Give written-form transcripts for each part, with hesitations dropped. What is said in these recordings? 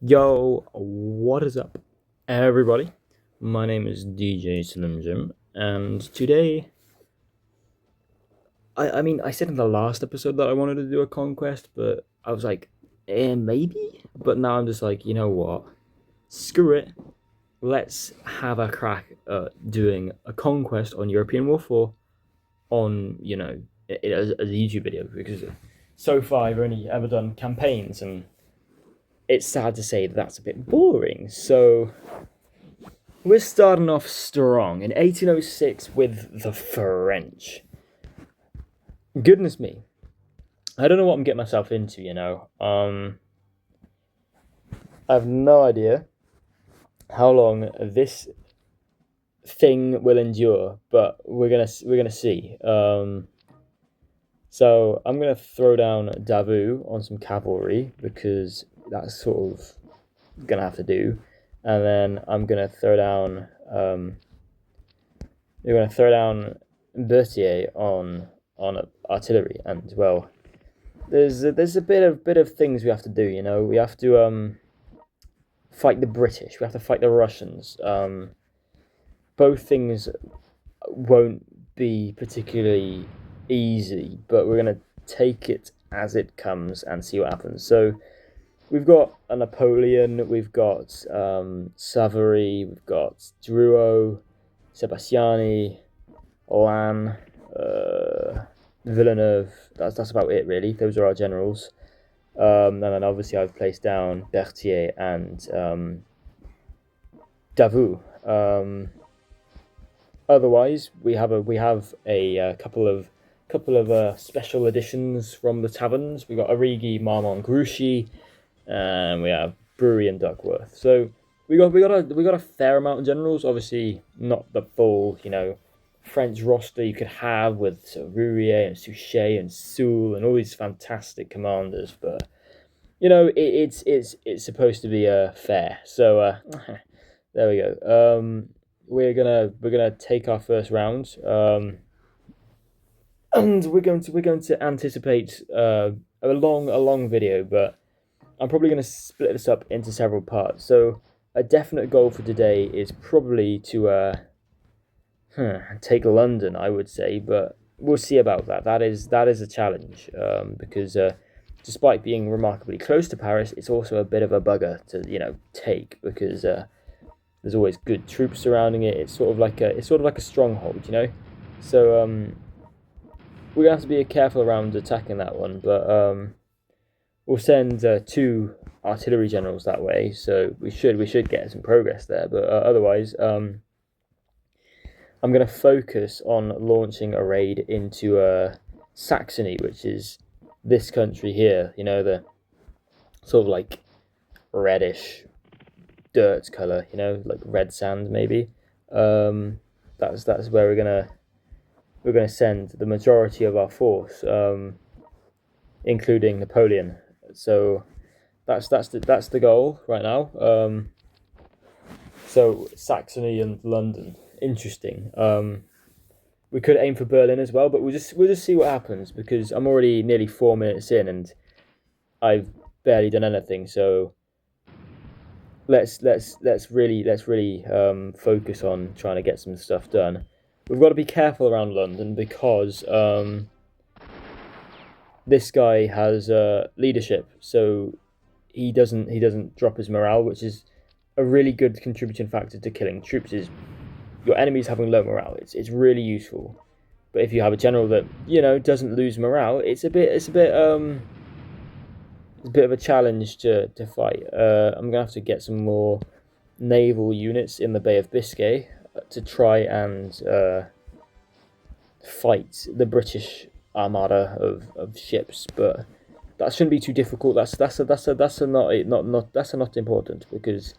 Yo, what is up, everybody? My name is DJ Slim Jim, and today, I said in the last episode that I wanted to do a conquest, but I was like, maybe? But now I'm just like, you know what? Screw it. Let's have a crack at doing a conquest on European War 4 on, as a YouTube video, because so far I've only ever done campaigns, and it's sad to say that that's a bit boring, so we're starting off strong in 1806 with the French. Goodness me. I don't know what I'm getting myself into. I have no idea how long this thing will endure, but we're gonna see. So I'm gonna throw down Davout on some cavalry because that's sort of gonna have to do, and then I'm gonna throw down You're going to throw down Berthier on artillery, and well, there's a bit of things we have to do. We have to fight the British, we have to fight the Russians. Both things won't be particularly easy, but we're going to take it as it comes and see what happens. So we've got a Napoleon, we've got Savary, we've got Drouot, Sebastiani, Lan, Villeneuve. That's about it, really. Those are our generals. And then obviously I've placed down Berthier and Davout. Otherwise, we have a couple of special editions from the taverns. We got Origi, Marmont, Grouchy, and we have Brewery and Duckworth. So we got a fair amount of generals. Obviously, not the full French roster you could have with Serurier and Suchet and Soule and all these fantastic commanders, but it's supposed to be fair. So there we go. We're gonna take our first round, and we're going to anticipate a long video, but I'm probably going to split this up into several parts. So a definite goal for today is probably to take London, I would say, but we'll see about that. That is a challenge, because despite being remarkably close to Paris, it's also a bit of a bugger to take, because there's always good troops surrounding it. It's sort of like a stronghold. So we're gonna have to be careful around attacking that one, but we'll send two artillery generals that way, so we should get some progress there. But otherwise, I'm going to focus on launching a raid into Saxony, which is this country here. The sort of like reddish dirt color, like red sand maybe. That's where we're gonna send the majority of our force, including Napoleon. So that's the goal right now. So Saxony and London, interesting. We could aim for Berlin as well, but we'll just see what happens, because I'm already nearly 4 minutes in and I've barely done anything. So let's really focus on trying to get some stuff done. We've got to be careful around London because this guy has leadership, so he doesn't drop his morale, which is a really good contributing factor to killing troops. Is your enemies having low morale? It's really useful. But if you have a general that doesn't lose morale, it's a bit of a challenge to fight. I'm gonna have to get some more naval units in the Bay of Biscay to try and fight the British armada of ships, but that shouldn't be too difficult. That's not important, because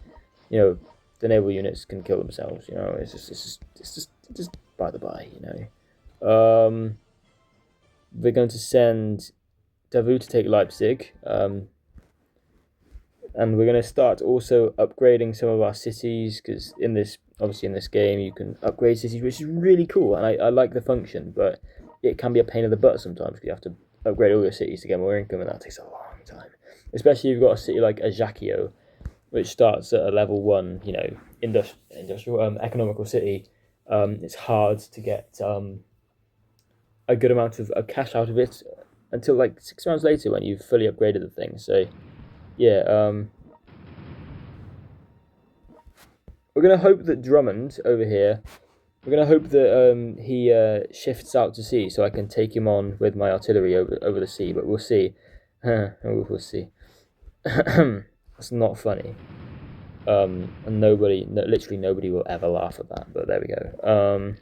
the naval units can kill themselves. It's just by the by. We're going to send Davout to take Leipzig, and we're going to start also upgrading some of our cities, because in this game you can upgrade cities, which is really cool, and I like the function, but it can be a pain in the butt sometimes, because you have to upgrade all your cities to get more income, and that takes a long time, especially if you've got a city like Ajaccio, which starts at a level 1, you know, industrial economical city, it's hard to get a good amount of cash out of it until like 6 rounds later when you've fully upgraded the thing. So yeah, we're gonna hope that Drummond over here. We're gonna hope that he shifts out to sea so I can take him on with my artillery over the sea. But we'll see. We'll see. It's not funny. And literally nobody will ever laugh at that. But there we go.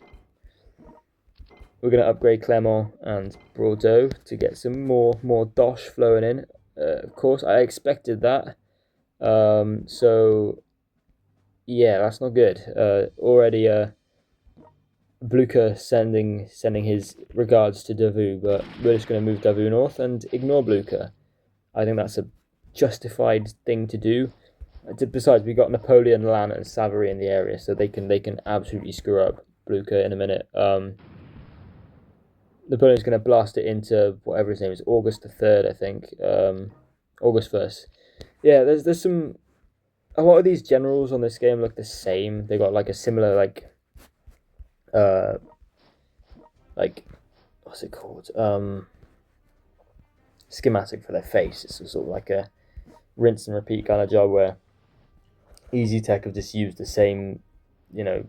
We're gonna upgrade Clermont and Bordeaux to get some more dosh flowing in. Of course, I expected that. So yeah, that's not good. Already, Blucher sending his regards to Davout, but we're just going to move Davout north and ignore Blucher. I think that's a justified thing to do. Besides, we got Napoleon, Lannes, and Savary in the area, so they can absolutely screw up Blucher in a minute. Napoleon's going to blast it into whatever his name is, August the 3rd, I think. August 1st. Yeah, there's some. A lot of these generals on this game look the same. They got like a similar like what's it called? Schematic for their face. It's sort of like a rinse and repeat kind of job where Easy Tech have just used the same, you know,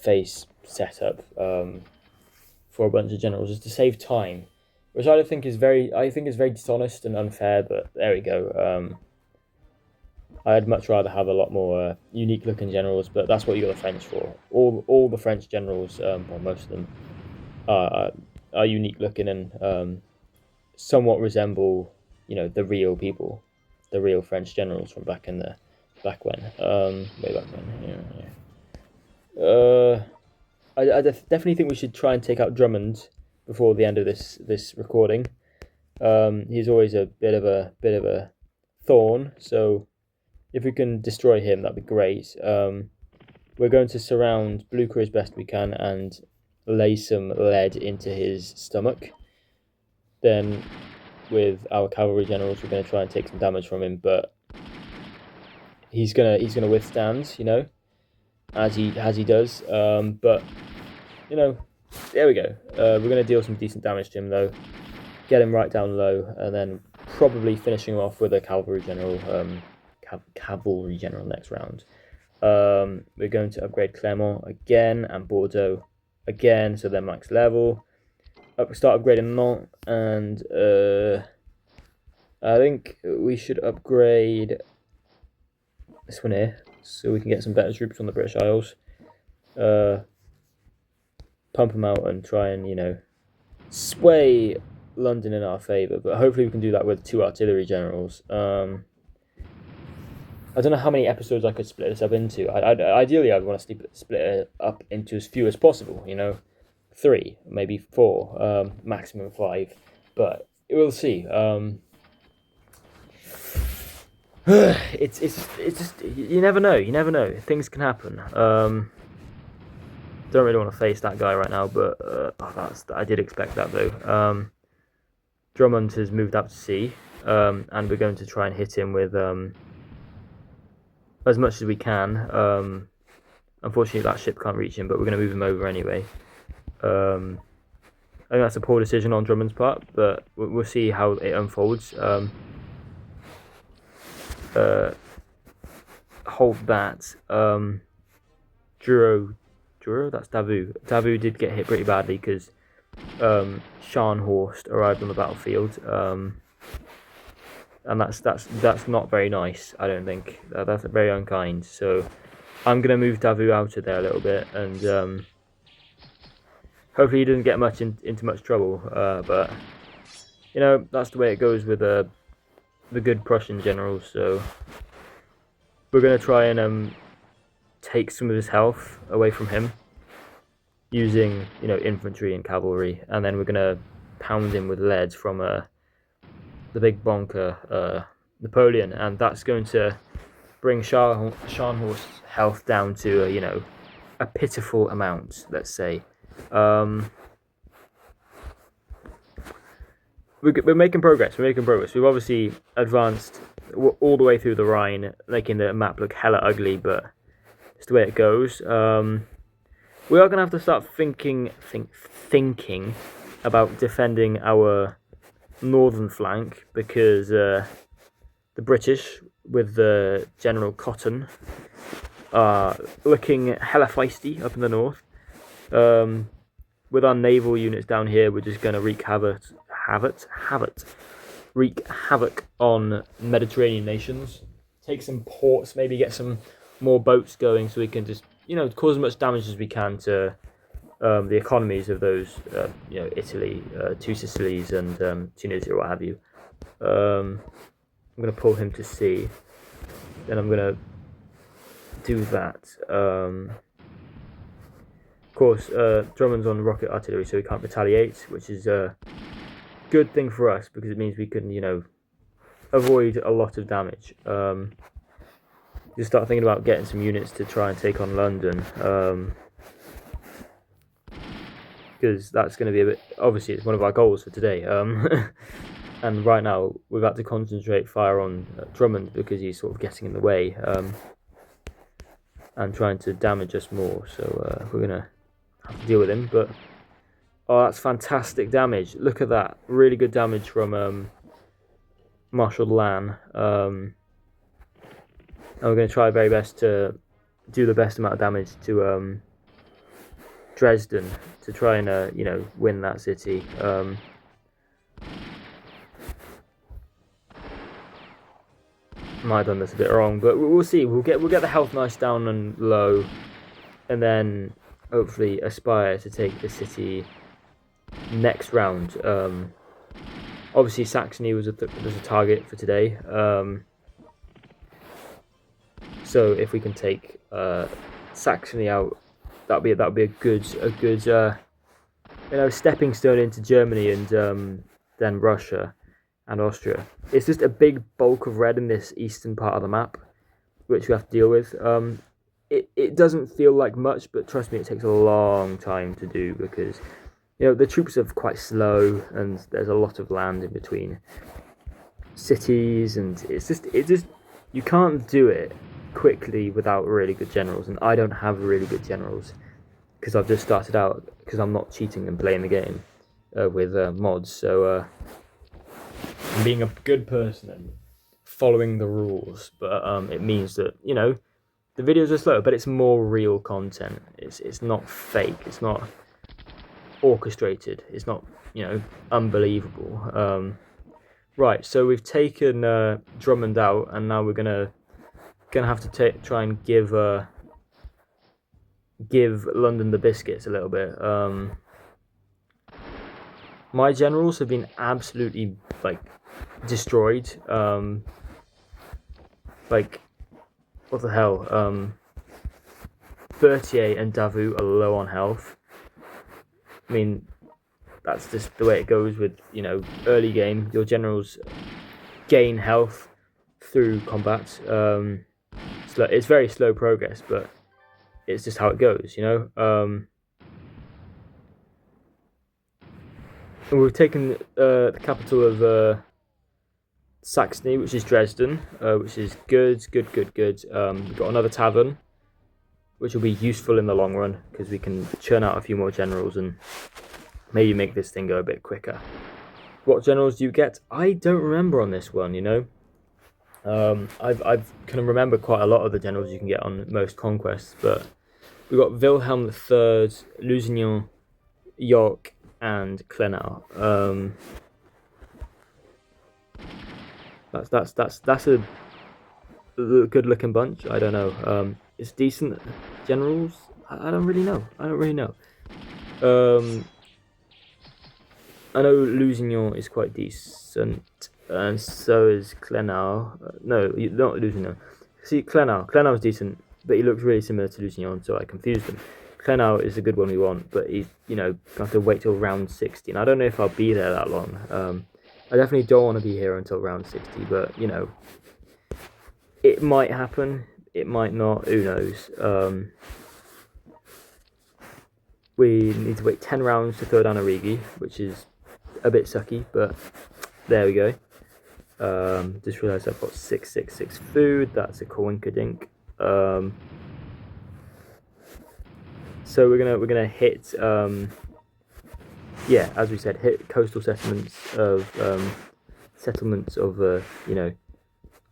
face setup for a bunch of generals just to save time, which I think is very dishonest and unfair. But there we go. I'd much rather have a lot more unique looking generals, but that's what you got the French for. All the French generals, well, most of them, are unique looking and somewhat resemble, you know, the real people, the real French generals from way back when. Yeah. I definitely think we should try and take out Drummond before the end of this recording. He's always a bit of a thorn, so if we can destroy him, that'd be great. We're going to surround Blucher as best we can and lay some lead into his stomach. Then, with our cavalry generals, we're going to try and take some damage from him, but he's gonna withstand, you know, as he does. But you know, there we go. We're going to deal some decent damage to him though, get him right down low, and then probably finishing him off with a cavalry general. Next round. We're going to upgrade Clermont again and Bordeaux again, so they're max level. Start upgrading Nantes, and I think we should upgrade this one here so we can get some better troops on the British Isles. Pump them out and try and, you know, sway London in our favour, but hopefully we can do that with 2 artillery generals. I don't know how many episodes I could split this up into. Ideally, I'd want to split it up into as few as possible, you know, 3, maybe 4, maximum 5, but we'll see. It's just, you never know, things can happen. Don't really want to face that guy right now, but I did expect that though. Drummond has moved up to sea, and we're going to try and hit him with as much as we can. Unfortunately, that ship can't reach him, but we're going to move him over anyway. I think that's a poor decision on Drummond's part, but we'll see how it unfolds. Hold that. Duro, that's Davout. Davout did get hit pretty badly because Scharnhorst arrived on the battlefield. And that's not very nice, I don't think. That's very unkind. So I'm going to move Davout out of there a little bit, and hopefully he doesn't get into much trouble. But, you know, that's the way it goes with the good Prussian generals. So we're going to try and take some of his health away from him using, you know, infantry and cavalry. And then we're going to pound him with lead from the big bonker Napoleon, and that's going to bring Scharnhorst's health down to you know, a pitiful amount, let's say. We're making progress. We've obviously advanced all the way through the Rhine, making the map look hella ugly, but it's the way it goes. We are gonna have to start thinking about defending our northern flank, because the British with the General Cotton are looking hella feisty up in the north. With our naval units down here, we're just gonna wreak havoc on Mediterranean nations. Take some ports, maybe get some more boats going, so we can just, cause as much damage as we can to the economies of those, Italy, Two Sicilies, and Tunisia, or what have you. I'm going to pull him to sea. Then I'm going to do that. Of course, Drummond's on rocket artillery, so we can't retaliate, which is a good thing for us, because it means we can, avoid a lot of damage. Just start thinking about getting some units to try and take on London. Because that's going to be a bit, obviously it's one of our goals for today, and right now we've had to concentrate fire on Drummond, because he's sort of getting in the way, and trying to damage us more, so we're going to have to deal with him. But that's fantastic damage, look at that, really good damage from Marshal Lannes, and we're going to try our very best to do the best amount of damage to Dresden, to try and win that city. Might have done this a bit wrong, but we'll see. We'll get the health nice down and low, and then hopefully aspire to take the city next round. Obviously Saxony was a target for today. So if we can take Saxony out, that'd be a good stepping stone into Germany, and then Russia and Austria. It's just a big bulk of red in this eastern part of the map, which we have to deal with. It doesn't feel like much, but trust me, it takes a long time to do, because the troops are quite slow, and there's a lot of land in between cities, and it's just you can't do it quickly without really good generals, and I don't have really good generals, because I've just started out, because I'm not cheating and playing the game with mods, so I'm being a good person and following the rules, but it means that the videos are slow, but it's more real content. It's not fake, it's not orchestrated, it's not unbelievable. Right, so we've taken Drummond out, and now we're gonna have to try and give London the biscuits a little bit. My generals have been absolutely destroyed. What the hell? Berthier and Davout are low on health. I mean, that's just the way it goes with early game. Your generals gain health through combat. It's very slow progress, but it's just how it goes, And we've taken the capital of Saxony, which is Dresden, which is good. We've got another tavern, which will be useful in the long run, because we can churn out a few more generals and maybe make this thing go a bit quicker. What generals do you get? I don't remember on this one, I've kind of remember quite a lot of the generals you can get on most conquests, but we've got Wilhelm III, Lusignan, York, and Clenau. That's a good looking bunch. I don't know. It's decent generals. I don't really know. I know Lusignan is quite decent, and so is Clenau. No, not Lusignan. See, Clenau is decent, but he looks really similar to Lusignan, so I confused them. Clenau is a good one we want, but he's, have to wait till round 60. And I don't know if I'll be there that long. I definitely don't want to be here until round 60, but, it might happen. It might not. Who knows? We need to wait 10 rounds to throw down a Rigi, which is a bit sucky, but there we go. Just realised I've got 666 food. That's a coinkadink. So we're gonna hit yeah, as we said, hit coastal settlements of you know,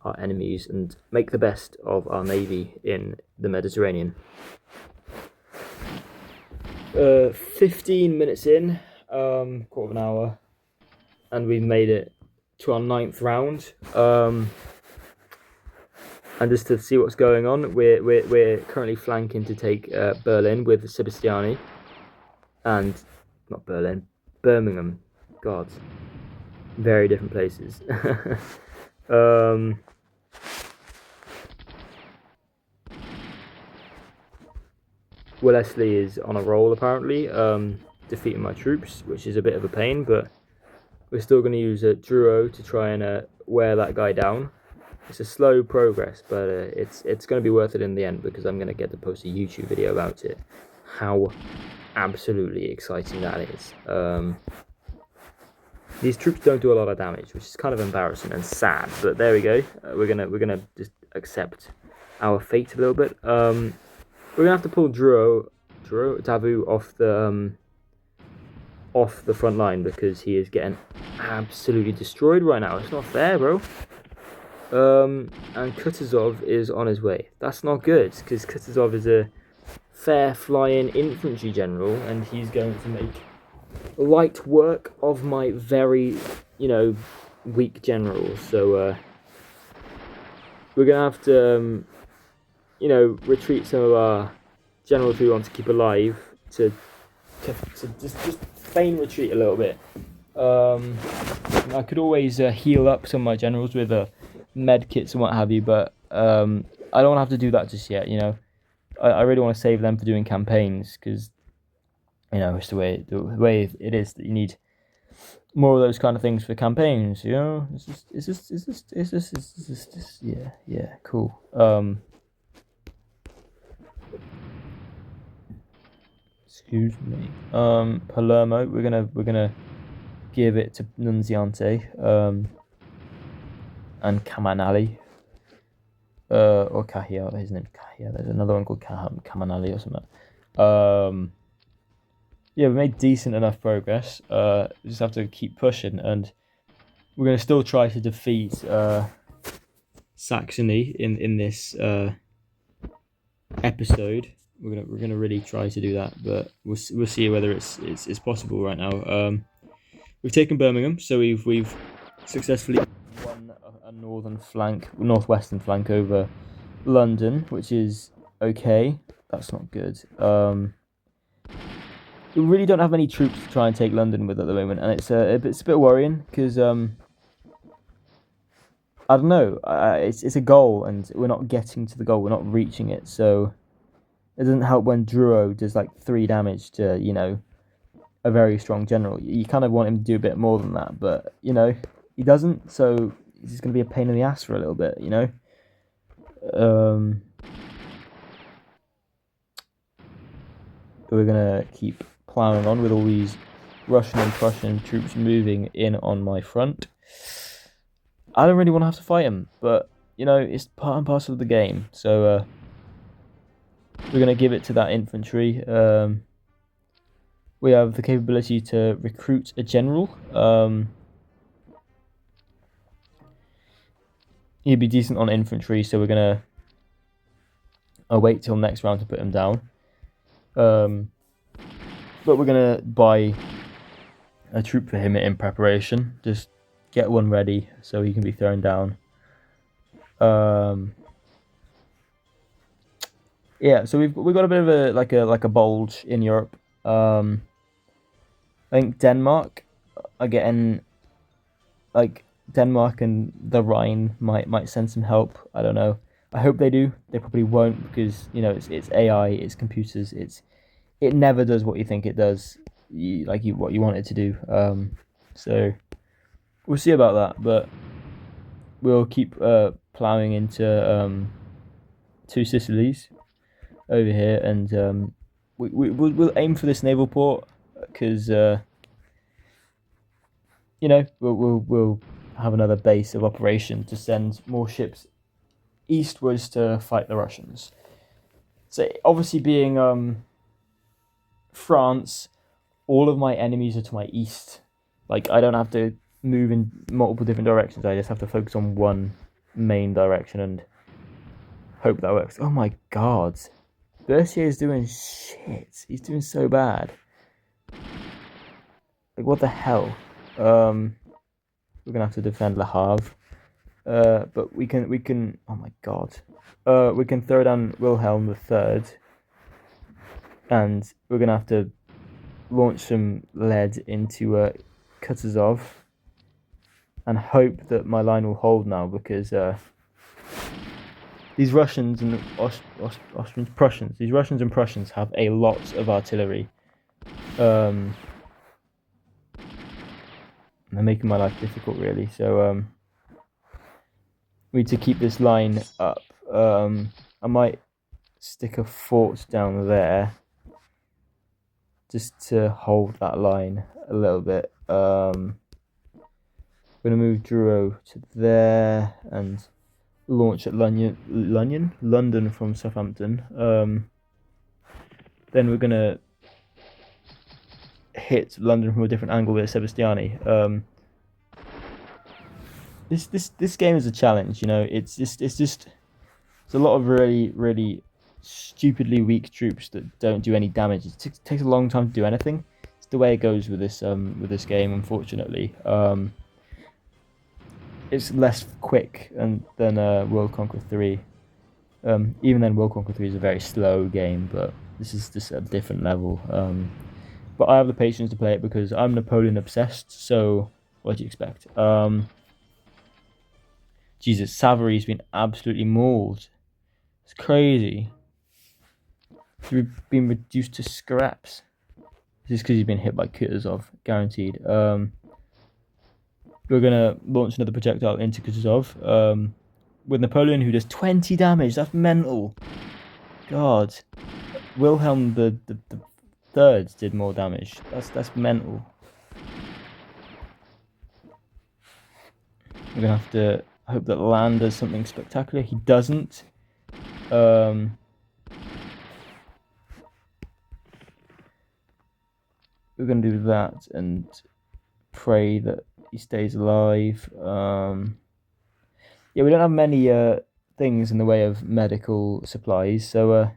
our enemies and make the best of our navy in the Mediterranean. 15 minutes in, quarter of an hour, and we've made it to our 9th round. And just to see what's going on, we're currently flanking to take Berlin with Sebastiani, and not Berlin, Birmingham. God, very different places. Wellesley is on a roll apparently, defeating my troops, which is a bit of a pain, but we're still going to use a Druo to try and wear that guy down. It's a slow progress, but it's going to be worth it in the end, because I'm going to get to post a YouTube video about it. How absolutely exciting that is. These troops don't do a lot of damage, which is kind of embarrassing and sad, but there we go. We're gonna just accept our fate a little bit. We're gonna have to pull Davu off the front line, because he is getting absolutely destroyed right now. It's not fair, bro. And Kutuzov is on his way. That's not good, because Kutuzov is a fair flying infantry general, and he's going to make light work of my very, you know, weak generals. So we're gonna have to, you know, retreat some of our generals we want to keep alive to just feign retreat a little bit. I could always heal up some of my generals with med kits and what have you, but I don't have to do that just yet. You know, I really want to save them for doing campaigns, because, you know, it's the way it is, that you need more of those kind of things for campaigns. You know, it's just yeah, cool. Excuse me. Palermo. We're gonna give it to Nunziante. And Kamanali. Or Kahia. His name's Kahia. There's another one called Kamanali or something. Yeah, we made decent enough progress. We just have to keep pushing, and we're going to still try to defeat Saxony in this episode. We're gonna really try to do that, but we'll see whether it's possible right now. We've taken Birmingham, so we've successfully won a northwestern flank over London, which is okay. That's not good. We really don't have any troops to try and take London with at the moment, and it's a bit worrying, because I don't know. It's a goal, and we're not getting to the goal. We're not reaching it, so it doesn't help when Druo does like 3 damage to, you know, a very strong general. You kind of want him to do a bit more than that, but, you know, he doesn't. So it's just going to be a pain in the ass for a little bit, you know. We're gonna keep plowing on with all these Russian and Prussian troops moving in on my front. I don't really want to have to fight him, but, you know, it's part and parcel of the game. So we're going to give it to that infantry. We have the capability to recruit a general. He'd be decent on infantry, so we're going to wait till next round to put him down. But we're going to buy a troop for him in preparation. Just get one ready so he can be thrown down. Yeah, so we've got a bit of a like a bulge in Europe. I think Denmark are getting, like, Denmark and the Rhine might send some help. I don't know. I hope they do. They probably won't, because, you know, it's AI, it's computers, it never does what you think it does, what you want it to do. So we'll see about that, but we'll keep plowing into Two Sicilies over here, and we'll aim for this naval port, because you know, we'll have another base of operation to send more ships eastwards to fight the Russians. So obviously being France, all of my enemies are to my east. Like, I don't have to move in multiple different directions. I just have to focus on one main direction and hope that works. Oh my god. Berthier is doing shit. He's doing so bad. Like, what the hell? We're gonna have to defend Le Havre. But we can. Oh my god. We can throw down Wilhelm III, and we're gonna have to launch some lead into Kutuzov, and hope that my line will hold now, because these Russians and Austrians, Prussians, these Russians and Prussians have a lot of artillery. They're making my life difficult, really. So we need to keep this line up. I might stick a fort down there just to hold that line a little bit. I'm gonna move Drouot to there and launch at London from Southampton. Then we're gonna hit London from a different angle with Sebastiani. This game is a challenge, you know. It's a lot of really stupidly weak troops that don't do any damage. It takes a long time to do anything. It's the way it goes with this game, unfortunately. It's less quick than World Conquest 3. Even then, World Conquest 3 is a very slow game, but this is just a different level. But I have the patience to play it because I'm Napoleon obsessed, so what do you expect? Jesus, Savary's been absolutely mauled. It's crazy. He's been reduced to scraps. This is because he's been hit by Kutuzov, guaranteed. We're gonna launch another projectile into Kutuzov. With Napoleon, who does 20 damage. That's mental. God. Wilhelm the Third did more damage. That's mental. We're gonna have to hope that Land does something spectacular. He doesn't. We're gonna do that and pray that he stays alive. Yeah, we don't have many things in the way of medical supplies, so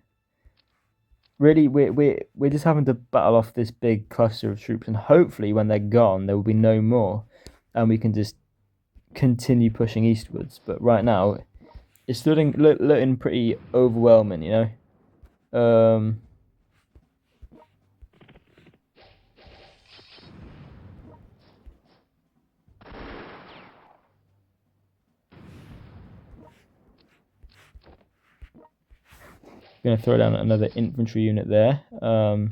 really we're just having to battle off this big cluster of troops, and hopefully when they're gone there will be no more, and we can just continue pushing eastwards. But right now it's looking pretty overwhelming, you know. Going to throw down another infantry unit there, and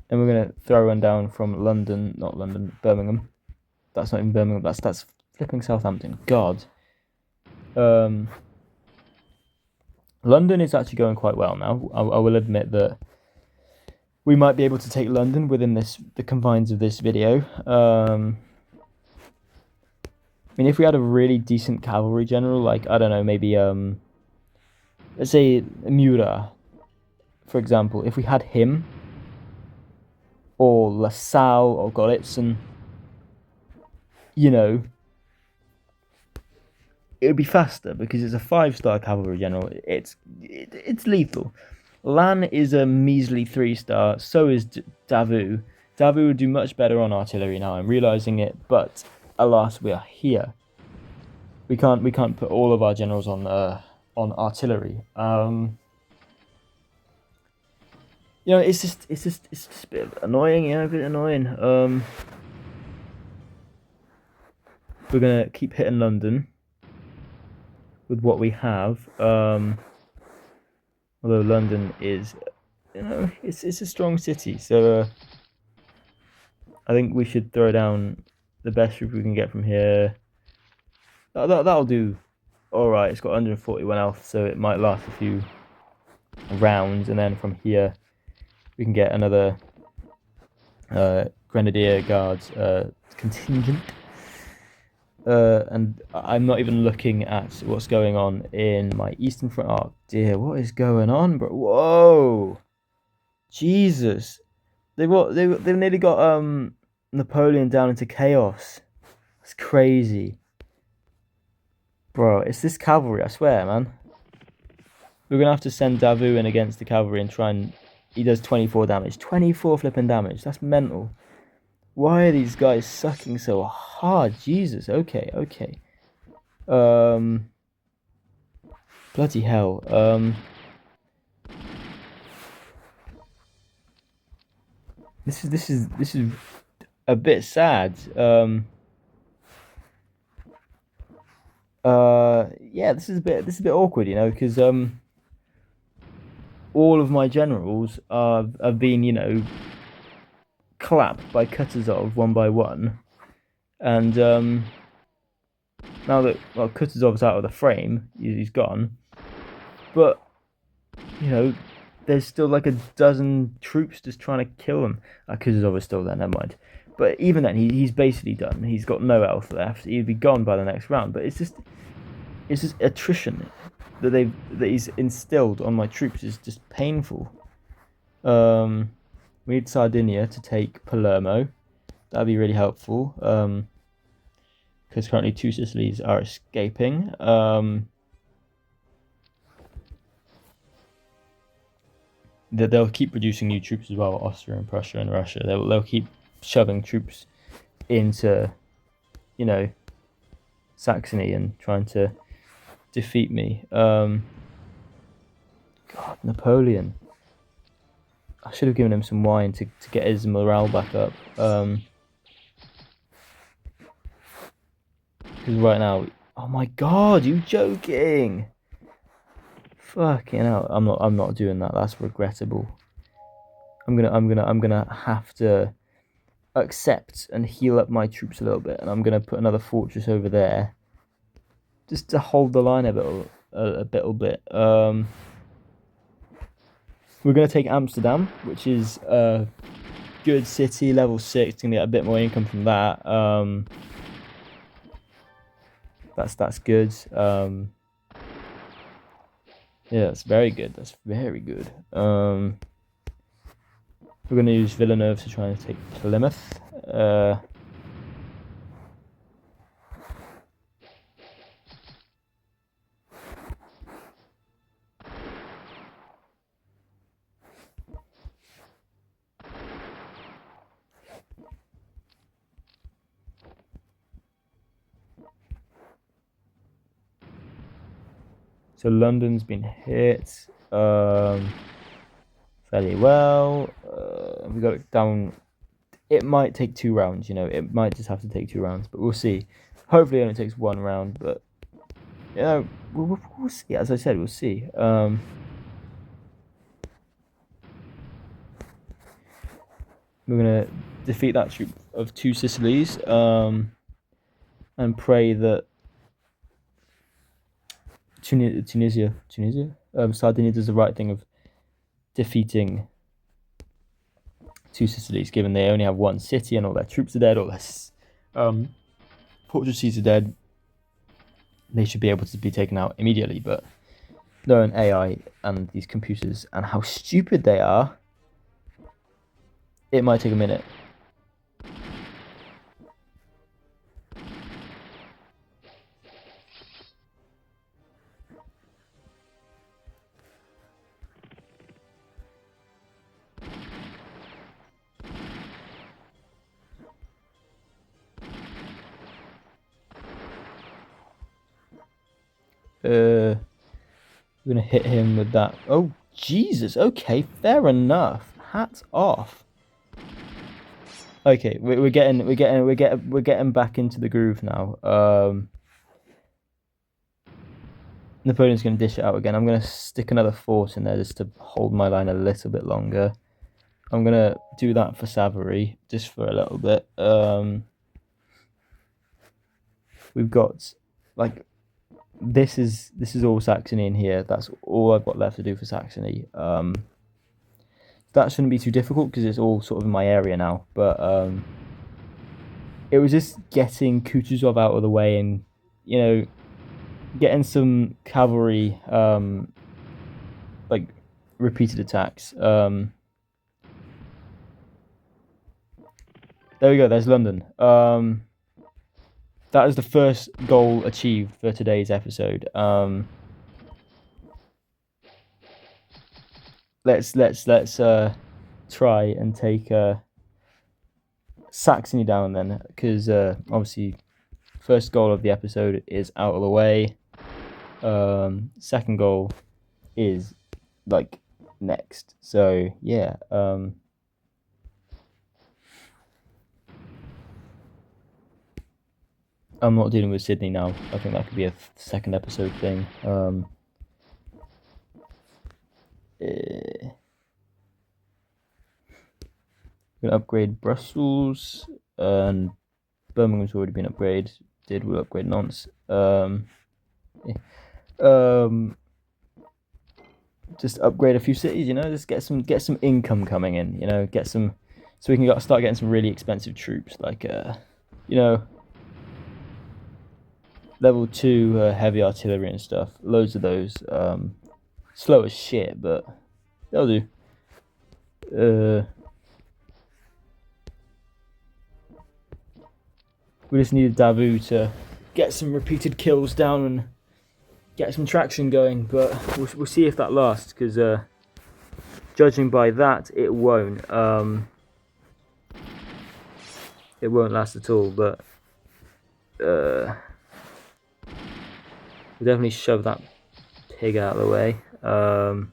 we're going to throw one down from Birmingham. That's not even Birmingham. That's flipping Southampton. God. London is actually going quite well now. I will admit that we might be able to take London within the confines of this video. I mean, if we had a really decent cavalry general, like, I don't know, maybe let's say Murat, for example, if we had him, or LaSalle, or Golitsyn, you know, it would be faster because it's a 5-star cavalry general. It's lethal. Lan is a measly 3-star. So is Davout. Davout would do much better on artillery now. I'm realizing it, but alas, we are here. We can't put all of our generals on artillery. You know, it's just a bit annoying. You know, a bit annoying. We're gonna keep hitting London with what we have. Although London is, you know, it's a strong city, so I think we should throw down the best troop we can get from here. That'll do. All right, it's got 141 health, so it might last a few rounds, and then from here we can get another Grenadier Guards contingent. And I'm not even looking at what's going on in my eastern front. Oh dear, what is going on, bro? Whoa, Jesus! They've nearly got Napoleon down into chaos. It's crazy, bro. It's this cavalry, I swear, man. We're gonna have to send Davu in against the cavalry and try and he does 24 damage. 24 flipping damage. That's mental. Why are these guys sucking so hard? Jesus. Okay, okay. Bloody hell. This is a bit sad. Yeah, this is a bit awkward, you know, because all of my generals have been, you know, clapped by Kutuzov one by one, and now that Kutuzov's out of the frame, he's gone, but you know, there's still like a dozen troops just trying to kill him. Kutuzov is still there, never mind. But even then, he's basically done. He's got no health left. He'd be gone by the next round. But it's just attrition that he's instilled on my troops is just painful. We need Sardinia to take Palermo. That'd be really helpful. Because currently 2 Sicilies are escaping. They'll keep producing new troops as well. Austria and Prussia and Russia. They'll keep shoving troops into, you know, Saxony and trying to defeat me. God, Napoleon. I should have given him some wine to get his morale back up. Because right now, oh my God, you joking? Fucking hell, I'm not doing that. That's regrettable. I'm gonna have to accept and heal up my troops a little bit, and I'm gonna put another fortress over there, just to hold the line a bit. We're gonna take Amsterdam, which is a good city, level 6. Gonna get a bit more income from that. That's good. Yeah, that's very good. That's very good. We're going to use Villeneuve to try and take Plymouth. So London's been hit fairly well. We got it down. It might take 2 rounds, you know. It might just have to take 2 rounds, but we'll see. Hopefully, it only takes 1 round, but you know, we'll see. As I said, we'll see. We're gonna defeat that troop of 2 Sicilies, and pray that Sardinia does the right thing of defeating 2 Sicilies, given they only have 1 city and all their troops are dead, all their fortresses are dead. They should be able to be taken out immediately, but knowing AI and these computers and how stupid they are, it might take a minute. We're gonna hit him with that. Oh Jesus! Okay, fair enough. Hats off. Okay, we're getting back into the groove now. Napoleon's gonna dish it out again. I'm gonna stick another fort in there just to hold my line a little bit longer. I'm gonna do that for Savary just for a little bit. We've got like. This is all Saxony in here. That's all I've got left to do for Saxony. That shouldn't be too difficult because it's all sort of in my area now. But it was just getting Kutuzov out of the way and, you know, getting some cavalry, like repeated attacks. There we go. There's London. That is the first goal achieved for today's episode. Let's try and take Saxony down then, because obviously first goal of the episode is out of the way. Second goal is like next. So yeah. I'm not dealing with Sydney now. I think that could be a second episode thing. Gonna upgrade Brussels, and Birmingham's already been upgraded. We'll upgrade Nantes. Just upgrade a few cities, you know. Just get some income coming in, you know. Get some, so we can start getting some really expensive troops, like you know, level 2 heavy artillery and stuff. Loads of those. Slow as shit, but they'll do. We just needed Davu to get some repeated kills down and get some traction going, but we'll see if that lasts, because judging by that, it won't. It won't last at all, but we'll definitely shove that pig out of the way. I'm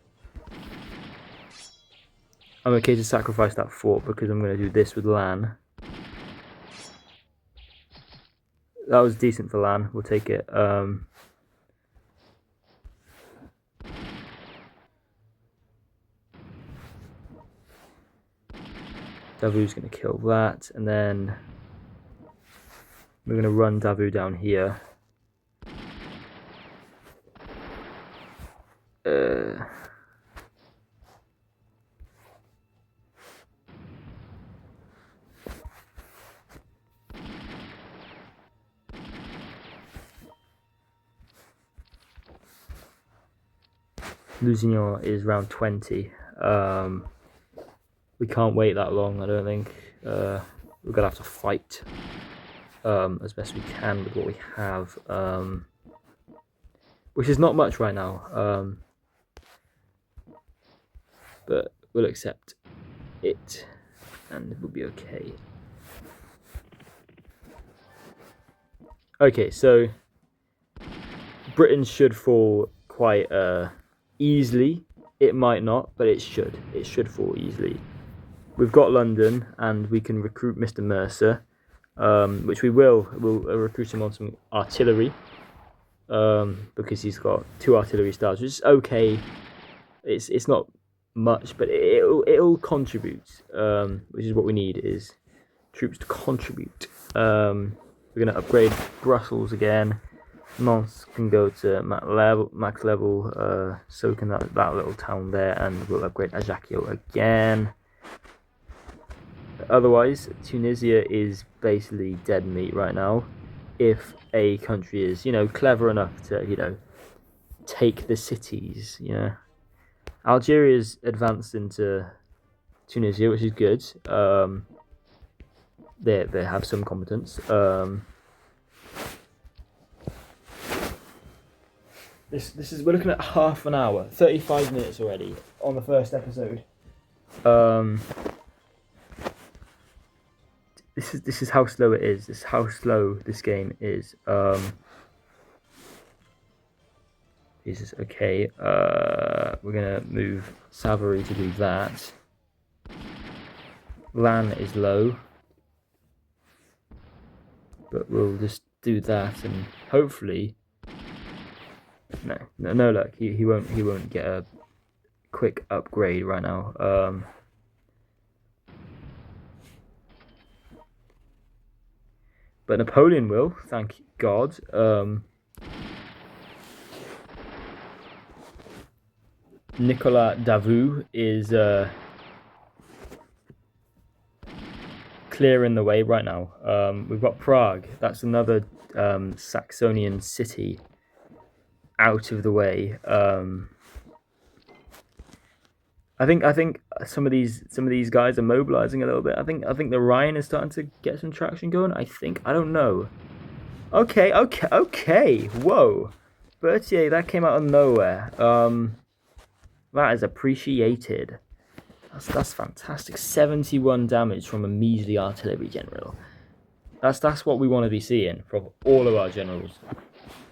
okay to sacrifice that fort because I'm going to do this with Lan. That was decent for Lan. We'll take it. Davu's going to kill that, and then we're going to run Davu down here. Lusignan is round 20. We can't wait that long, I don't think. We're going to have to fight as best we can with what we have, which is not much right now, but we'll accept it and we'll be okay. Okay, so Britain should fall quite easily. It might not, but it should. It should fall easily. We've got London, and we can recruit Mr. Mercer, which we will. We'll recruit him on some artillery, because he's got 2 artillery stars, which is okay. It's not much, but it'll contribute, which is what we need, is troops to contribute. We're going to upgrade Brussels again. Nantes can go to max level, so can that little town there, and we'll upgrade Ajaccio again. Otherwise, Tunisia is basically dead meat right now. If a country is, you know, clever enough to, you know, take the cities, you know. Algeria's advanced into Tunisia, which is good. They have some competence. This is, we're looking at half an hour, 35 minutes already on the first episode. This is how slow it is. This is how slow this game is. Jesus. Okay. We're gonna move Savory to do that. Lan is low, but we'll just do that, and hopefully. No luck. He won't get a quick upgrade right now. But Napoleon will, thank God. Nicolas Davout is clearing the way right now. We've got Prague. That's another Saxonian city out of the way. I think some of these guys are mobilizing a little bit. I think the Rhine is starting to get some traction going. I don't know. Okay. Whoa, Berthier, that came out of nowhere. That is appreciated. That's fantastic. 71 damage from a measly artillery general. That's what we want to be seeing from all of our generals.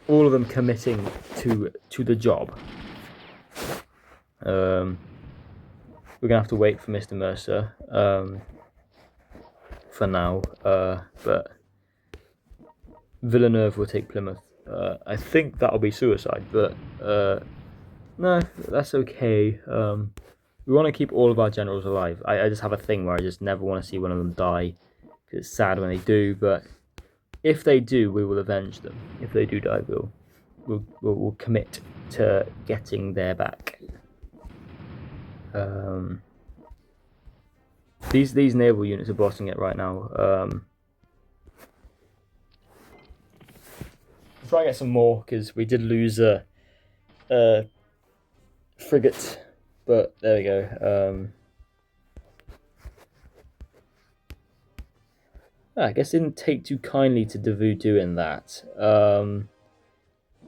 All of them committing to the job. We're gonna have to wait for Mr. Mercer for now, but Villeneuve will take Plymouth. I think that'll be suicide, but no, that's okay. We want to keep all of our generals alive. I just have a thing where I just never want to see one of them die, because it's sad when they do, but if they do, we will avenge them. If they do die, we'll commit to getting their back. These naval units are bossing it right now. I'll try and get some more, because we did lose a frigate, but there we go. I guess it didn't take too kindly to Davout doing that.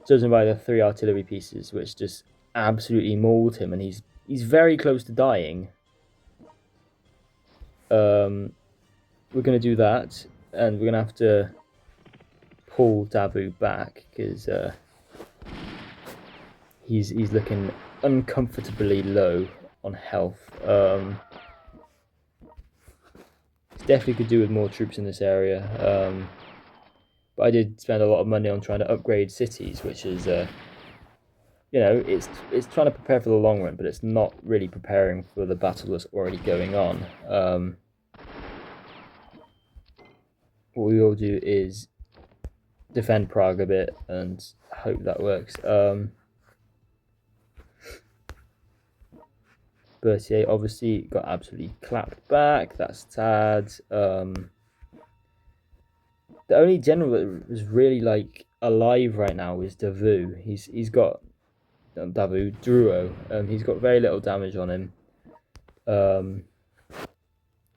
Judging by the 3 artillery pieces, which just absolutely mauled him, and he's very close to dying. We're gonna do that, and we're gonna have to pull Davout back, because he's looking uncomfortably low on health. Definitely could do with more troops in this area, but I did spend a lot of money on trying to upgrade cities, which is you know, it's trying to prepare for the long run, but it's not really preparing for the battle that's already going on. What we will do is defend Prague a bit and hope that works. Berthier obviously got absolutely clapped back. That's sad. The only general that is really like alive right now is Davout. He's got Davout Drouot. He's got very little damage on him.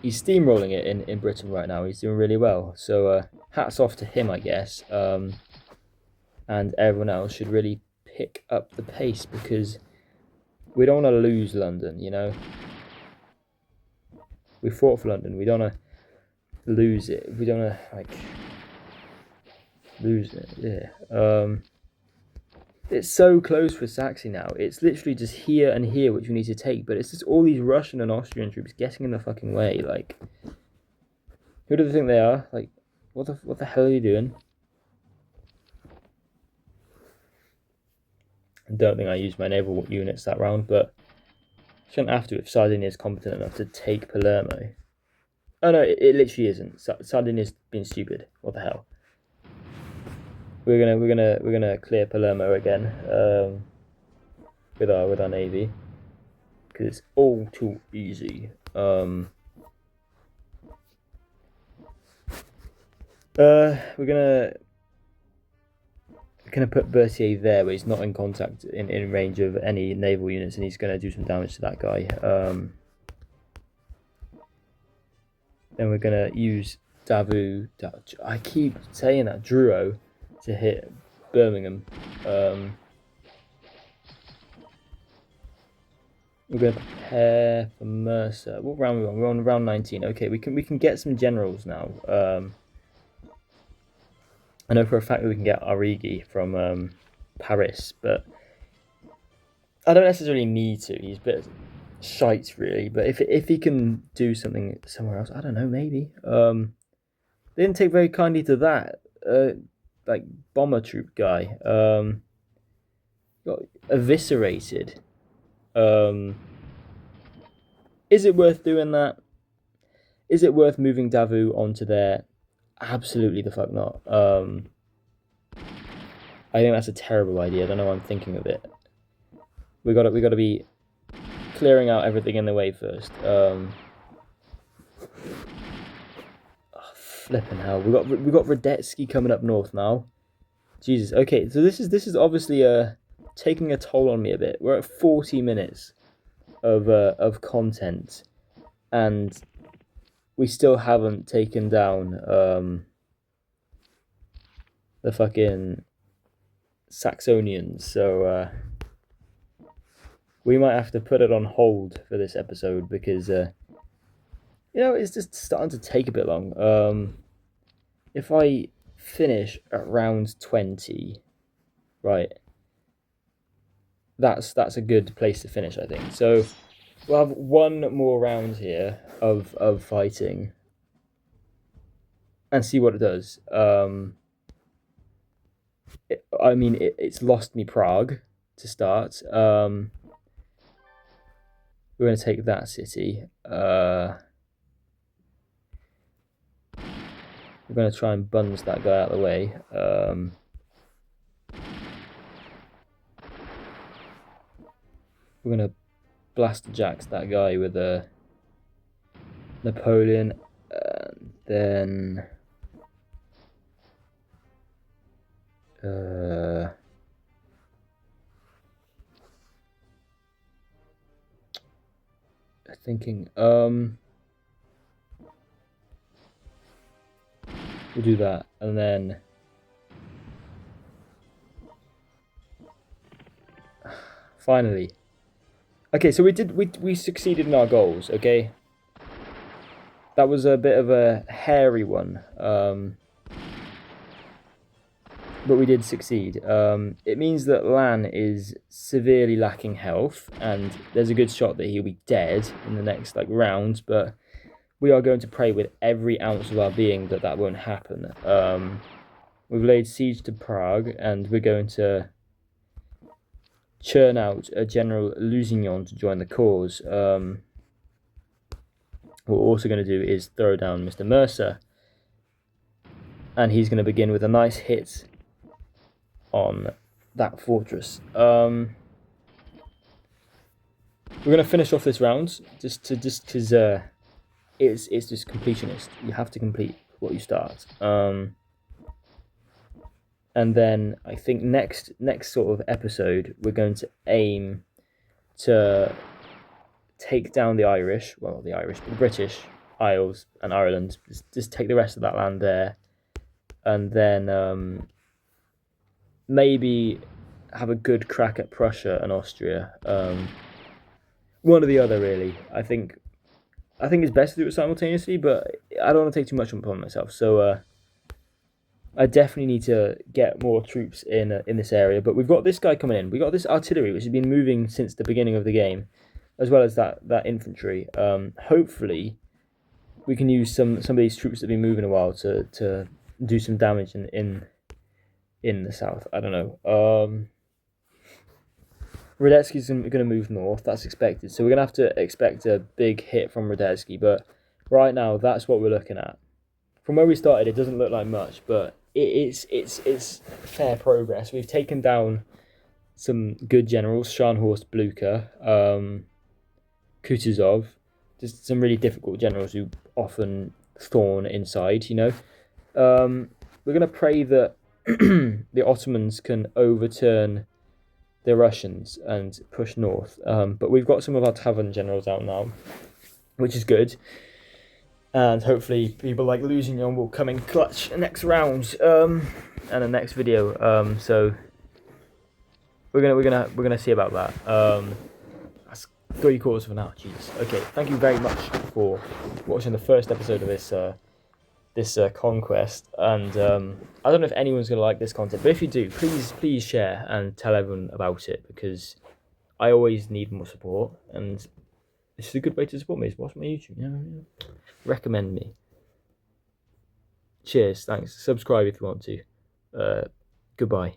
He's steamrolling it in Britain right now. He's doing really well. So hats off to him, I guess. And everyone else should really pick up the pace, because we don't want to lose London, you know. We fought for London. We don't want to lose it. We don't want to lose it. Yeah. It's so close for Saxony now. It's literally just here and here which we need to take, but it's just all these Russian and Austrian troops getting in the fucking way. Like, who do they think they are? Like, what the hell are you doing? I don't think I used my naval units that round, but I shouldn't have to if Sardinia is competent enough to take Palermo. Oh no, it literally isn't. Sardinia's been stupid. What the hell? We're gonna clear Palermo again with our navy, because it's all too easy. We're gonna put Berthier there, but he's not in contact in range of any naval units, and he's gonna do some damage to that guy. Then we're gonna use Davout. I keep saying that, Drouot, to hit Birmingham. We're gonna prepare for Mercer. What round are we on? We're on round 19. Okay, we can get some generals now. I know for a fact that we can get Arrighi from Paris, but I don't necessarily need to. He's a bit shite, really. But if he can do something somewhere else, I don't know, maybe. They didn't take very kindly to that, like, bomber troop guy. Got eviscerated. Is it worth doing that? Is it worth moving Davout onto there? Absolutely the fuck not. I think that's a terrible idea. I don't know why I'm thinking of it. We gotta be clearing out everything in the way first. Flipping hell, we got Radetzky coming up north now. Jesus. Okay, so this is obviously taking a toll on me a bit. We're at 40 minutes of content, and we still haven't taken down the fucking Saxonians. So we might have to put it on hold for this episode because it's just starting to take a bit long. If I finish at round 20, right, that's a good place to finish, I think. So we'll have one more round here of fighting and see what it does. It's lost me Prague to start. We're going to take that city. We're going to try and bunge that guy out of the way. We're going to blast jacks that guy with a Napoleon, and then thinking we'll do that, and then finally, okay, so we succeeded in our goals. Okay, that was a bit of a hairy one, but we did succeed. It means that Lan is severely lacking health, and there's a good shot that he'll be dead in the next rounds, but we are going to pray with every ounce of our being that won't happen. We've laid siege to Prague, and we're going to churn out a General Lusignan to join the cause. What we're also going to do is throw down Mr. Mercer, and he's going to begin with a nice hit on that fortress. We're going to finish off this round just because it's just completionist. You have to complete what you start. And then I think next sort of episode we're going to aim to take down the British Isles and Ireland. Just take the rest of that land there, and then maybe have a good crack at Prussia and Austria. One or the other, really. I think it's best to do it simultaneously, but I don't want to take too much upon myself. So I definitely need to get more troops in this area. But we've got this guy coming in. We got this artillery, which has been moving since the beginning of the game, as well as that infantry. Hopefully, we can use some of these troops that have been moving a while to do some damage in the south. I don't know. Radetzky's going to move north. That's expected. So we're going to have to expect a big hit from Radetzky. But right now, that's what we're looking at. From where we started, it doesn't look like much, but it's fair progress. We've taken down some good generals: Scharnhorst, Blucher, Kutuzov. Just some really difficult generals who often thorn inside. We're going to pray that the Ottomans can overturn the Russians and push north. But we've got some of our tavern generals out now, which is good. And hopefully people like Lusignan will come in clutch next round and the next video. So we're gonna see about that. That's 3/4 of an hour. Jesus. Okay. Thank you very much for watching the first episode of this Conquest. And I don't know if anyone's gonna like this content, but if you do, please share and tell everyone about it, because I always need more support, and this is a good way to support me. Is watch my YouTube. Yeah. Recommend me. Cheers. Thanks. Subscribe if you want to. Goodbye.